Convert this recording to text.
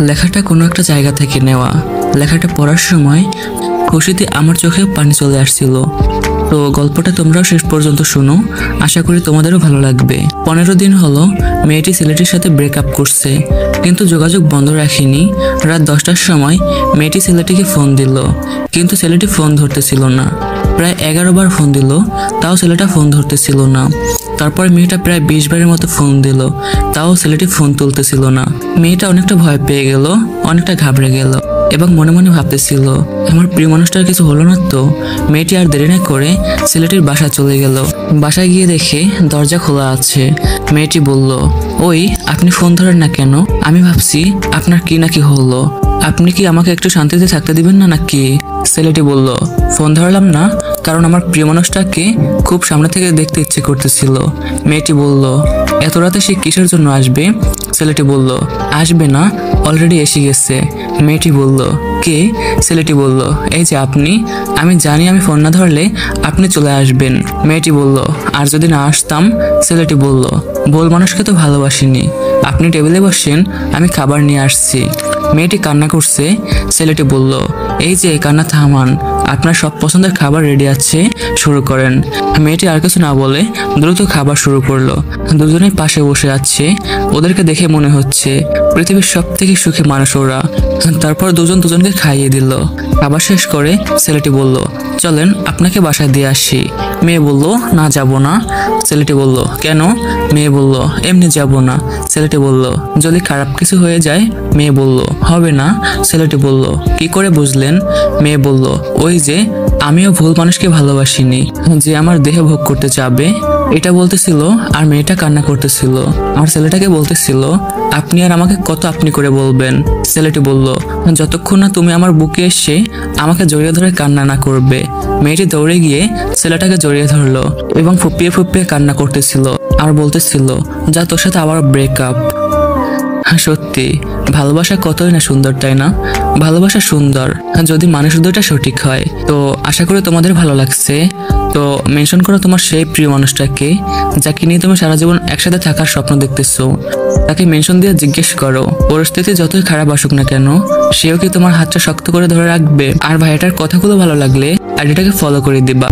লেখাটা কোনো একটা জায়গা থেকে নেওয়া। লেখাটা পড়ার সময় খুশিতে আমার চোখে পানি চলে আসছিল। তো গল্পটা তোমরাও শেষ পর্যন্ত শোনো, আশা করি তোমাদেরও ভালো লাগবে। 15 দিন হলো মেয়েটি ছেলেটির সাথে ব্রেকআপ করছে, কিন্তু যোগাযোগ বন্ধ রাখেনি। রাত 10টার সময় মেয়েটি ছেলেটিকে ফোন দিল, কিন্তু ছেলেটি ফোন ধরতেছিল না। প্রায় 11 বার ফোন দিল, তাও ছেলেটা ফোন ধরতেছিল না। তারপর মেয়েটা প্রায় 20 বারের মতো ফোন দিল, তাও ছেলেটি ফোন তুলতেছিল না। মেয়েটা অনেকটা ভয় পেয়ে গেল, অনেকটা ঘাবড়ে গেল এবং মনে মনে ভাবতেছিল আমার প্রিয় মানুষটার কিছু হলো না তো। মেয়েটি আর দেরি না করে ছেলেটির বাসায় চলে গেল। বাসায় গিয়ে দেখে দরজা খোলা আছে। মেয়েটি বলল, ওই আপনি ফোন ধরেন না কেন? আমি ভাবছি আপনার কি নাকি হলো, আপনি কি আমাকে একটু শান্তিতে থাকতে দিবেন না নাকি? ছেলেটি বলল, ফোন ধরলাম না কারণ আমার প্রিয় মানুষটাকে খুব সামনে থেকে দেখতে ইচ্ছে করতেছিল। মেয়েটি বলল, এত রাতে সে কিসের জন্য আসবে? ছেলেটি বলল, আসবে না, অলরেডি এসে গেছে। মেয়েটি বলল, কে? ছেলেটি বলল, এই যে আপনি। আমি জানি আমি ফোন না ধরলে আপনি চলে আসবেন। মেয়েটি বলল, আর যদি না আসতাম? ছেলেটি বলল, ভুল মানুষকে তো ভালোবাসিনি। আপনি টেবিলে বসেন, আমি খাবার নিয়ে আসছি। মেয়েটি কান্না করছে। ছেলেটি বলল, এই যে কান্না থামান, আপনার সব পছন্দের খাবার রেডি আছে, শুরু করেন। মেয়েটি আর কিছু না বলে দ্রুত খাবার শুরু করলো। দুজনেই পাশে বসে আছে। ওদেরকে দেখে মনে হচ্ছে পৃথিবীর সব থেকে সুখী মানুষ ওরা। তারপর দুজন দুজনকে খাইয়ে দিল। খাবার শেষ করে ছেলেটি বলল, চলেন আপনাকে বাসায় দিয়ে আসি। মেয়ে বলল, না যাব না। ছেলেটি বলল, কেন? মেয়ে বলল, এমনি যাব না। ছেলেটি বলল, যদি খারাপ কিছু হয়ে যায়? মেয়ে বলল, হবে না। ছেলেটি বলল, কি করে বুঝলেন? মেয়ে বলল, ওই যে আমিও ভুল মানুষকে ভালোবাসিনি, যে আমার দেহ ভোগ করতে চাবে। এটা বলতেছিল আর মেয়েটা কান্না করতেছিল। আর ছেলেটাকে বলতেছিল, আপনি আর আমাকে কত আপনি করে বলবেন? ছেলেটি বলল, যতক্ষণ না তুমি আমার বুকে এসে আমাকে জড়িয়ে ধরে কান্না না করবে। মেয়েটি দৌড়ে গিয়ে ছেলেটাকে জড়িয়ে ধরলো এবং ফুপিয়ে ফুপিয়ে কান্না করতেছিল আর বলতেছিল, যা তোর সাথে আবার ব্রেকআপ। সত্যি ভালোবাসা কতই না সুন্দর, তাই না? ভালোবাসা সুন্দর যদি মানুষ দুটো সঠিক হয়। তো আশা করি তোমাদের ভালো লাগছে। তো মেনশন করো তোমার সেই প্রিয় মানুষটাকে, যাকে নিয়ে তুমি সারা জীবন একসাথে থাকার স্বপ্ন দেখতেছো। তাকে মেনশন দিয়ে জিজ্ঞেস করো, পরিস্থিতি যতই খারাপ আসুক না কেন, সেও কি তোমার হাতটা শক্ত করে ধরে রাখবে? আর ভাইটার কথাগুলো ভালো লাগলে আইডিটাকে ফলো করে দিবা।